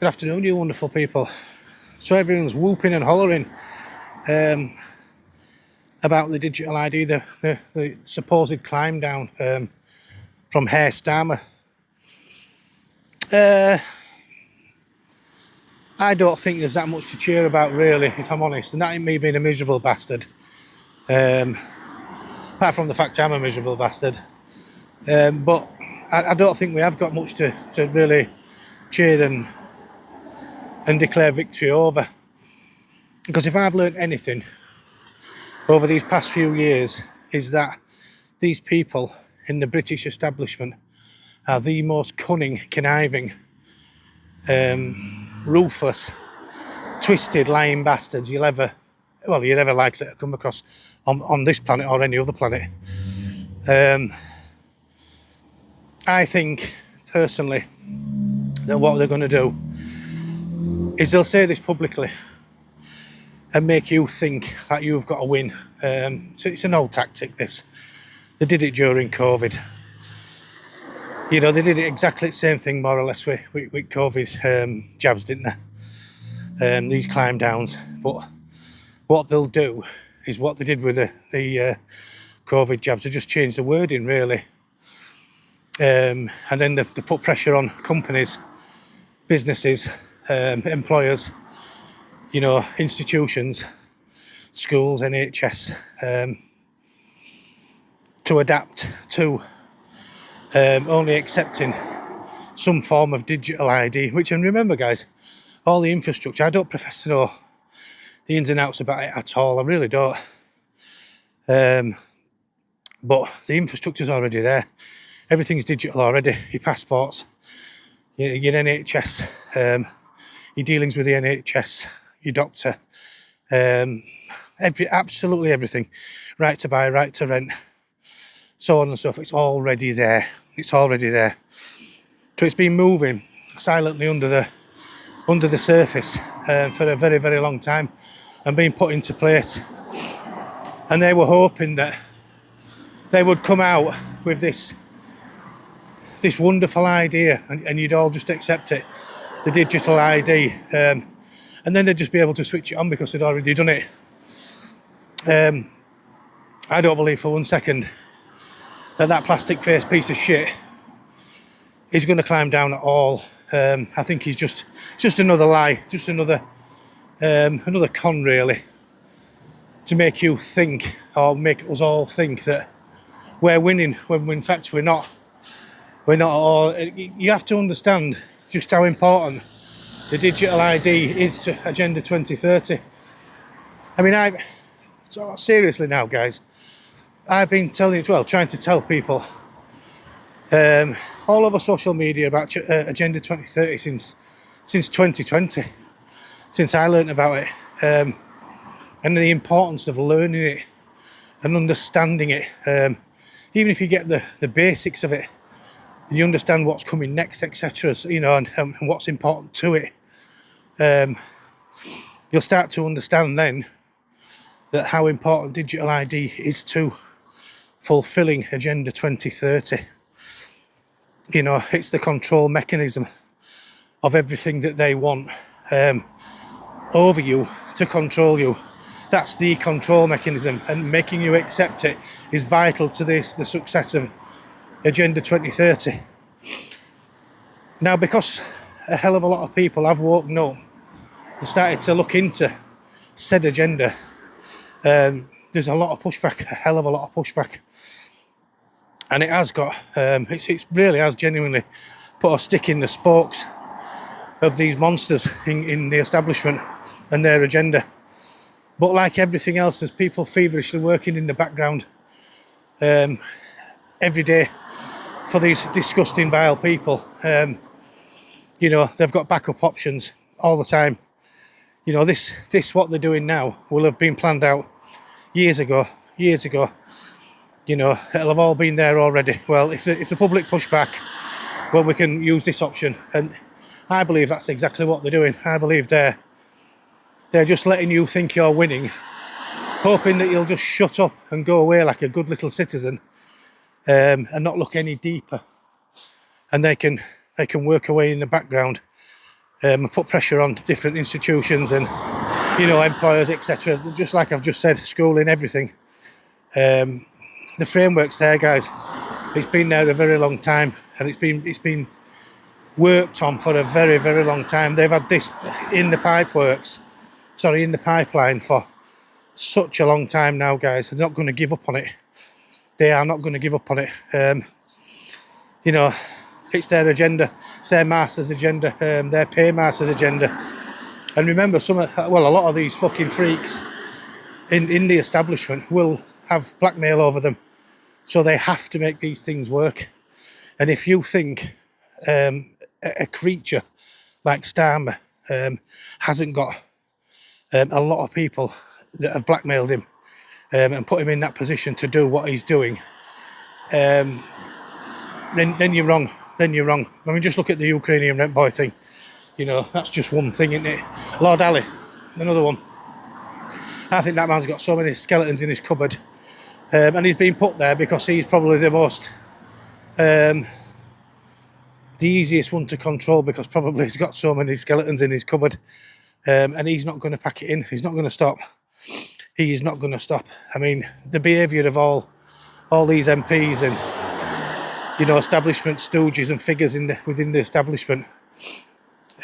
Good afternoon, you wonderful people. So everyone's whooping and hollering about the digital ID, the supposed climb down from Herr Starmer. I don't think there's that much to cheer about, really, if I'm honest. And that ain't me being a miserable bastard. Apart from the fact I'm a miserable bastard. But I don't think we have got much to really cheer and declare victory over. Because if I've learned anything over these past few years, is that these people in the British establishment are the most cunning, conniving, ruthless, twisted, lying bastards you're ever likely to come across on this planet or any other planet. I think, personally, that what they're going to do is they'll say this publicly and make you think that you've got to win. So it's an old tactic, this. They did it during COVID. You know, they did it exactly the same thing, more or less, with COVID jabs, didn't they? These climb downs. But what they'll do is what they did with the COVID jabs. They just changed the wording, really. And then they put pressure on companies, businesses, employers, you know, institutions, schools, NHS, to adapt to only accepting some form of digital ID, which, and remember guys, all the infrastructure, I don't profess to know the ins and outs about it at all, I really don't. But the infrastructure's already there. Everything's digital already. Your passports, your NHS, your dealings with the NHS, your doctor, absolutely everything. Right to buy, right to rent, so on and so forth. It's already there. It's already there. So it's been moving silently under the surface for a very, very long time and being put into place. And they were hoping that they would come out with this wonderful idea and you'd all just accept it, the digital ID, and then they'd just be able to switch it on because they'd already done it. I don't believe for 1 second that plastic face piece of shit is going to climb down at all. I think he's just another lie, just another con, really, to make you think, or make us all think that we're winning when in fact we're not. We're not at all. You have to understand just how important the digital ID is to Agenda 2030. I mean, seriously now, guys, I've been trying to tell people all over social media about Agenda 2030 since 2020, since I learned about it, and the importance of learning it and understanding it. Even if you get the basics of it, and you understand what's coming next, etc., you know, and what's important to it, you'll start to understand then that how important digital ID is to fulfilling Agenda 2030. You know, it's the control mechanism of everything that they want over you to control you. That's the control mechanism, and making you accept it is vital to the success of Agenda 2030. Now, because a hell of a lot of people have woken up and started to look into said agenda, there's a lot of pushback, a hell of a lot of pushback. And it has got, it really has genuinely put a stick in the spokes of these monsters in the establishment and their agenda. But like everything else, there's people feverishly working in the background every day for these disgusting, vile people. You know, they've got backup options all the time. You know, this what they're doing now will have been planned out years ago. You know, it'll have all been there already. Well, if the public push back, well, we can use this option. And I believe that's exactly what they're doing. I believe they're just letting you think you're winning, hoping that you'll just shut up and go away like a good little citizen, and not look any deeper. And they can work away in the background and put pressure on different institutions and, you know, employers, etc. Just like I've just said, schooling, everything. The framework's there, guys. It's been there a very long time, and it's been worked on for a very, very long time. They've had this in the pipeline for such a long time now, guys. They're not going to give up on it. They are not going to give up on it. You know, it's their agenda. It's their master's agenda, their paymaster's agenda. And remember, a lot of these fucking freaks in the establishment will have blackmail over them. So they have to make these things work. And if you think a creature like Starmer hasn't got a lot of people that have blackmailed him and put him in that position to do what he's doing, then you're wrong. Then you're wrong. I mean, just look at the Ukrainian rent boy thing. You know, that's just one thing, isn't it? Lord Ali, another one. I think that man's got so many skeletons in his cupboard. And he's been put there because he's probably the most, the easiest one to control, because probably he's got so many skeletons in his cupboard. And he's not going to pack it in. He's not going to stop. He is not going to stop. I mean, the behaviour of all these MPs and, you know, establishment stooges and figures within the establishment,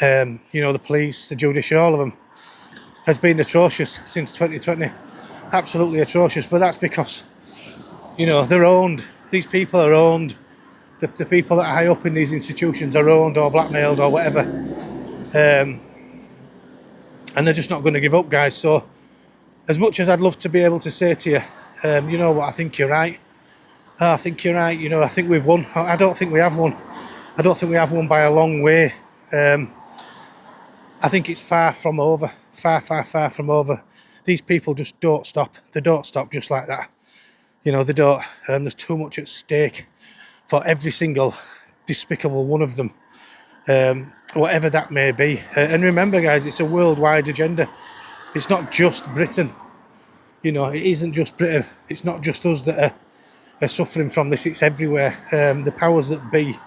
you know, the police, the judiciary, all of them, has been atrocious since 2020. Absolutely atrocious. But that's because, you know, they're owned. These people are owned. The people that are high up in these institutions are owned or blackmailed or whatever. And they're just not going to give up, guys. So as much as I'd love to be able to say to you, you know what, I think you're right. I think you're right. You know, I think we've won. I don't think we have won. I don't think we have won by a long way. I think it's far from over. Far, far, far from over. These people just don't stop. They don't stop just like that. You know, they don't. There's too much at stake for every single despicable one of them, whatever that may be. And remember, guys, it's a worldwide agenda. It's not just Britain. You know, it isn't just Britain. It's not just us that are suffering from this. It's everywhere. The powers that be,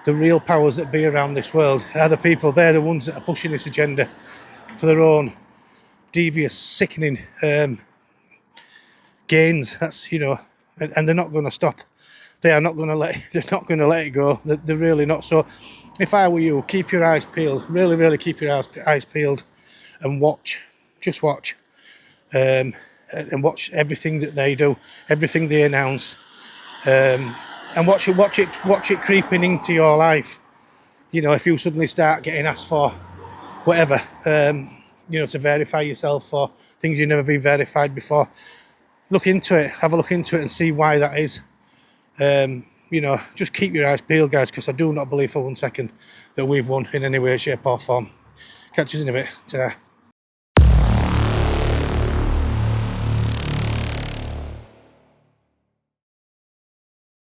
the real powers that be around this world, are the people. They're the ones that are pushing this agenda for their own devious, sickening gains. That's, you know, and they're not going to stop. They are not going to they're not going to let it go. They're really not. So if I were you, keep your eyes peeled. Really, really keep your eyes peeled and watch. Just watch. And watch everything that they do, everything they announce. And watch it creeping into your life. You know, if you suddenly start getting asked for whatever, you know, to verify yourself for things you've never been verified before, look into it, have a look into it and see why that is. You know, just keep your eyes peeled, guys, because I do not believe for 1 second that we've won in any way, shape or form. Catch us in a bit. Ta-ra.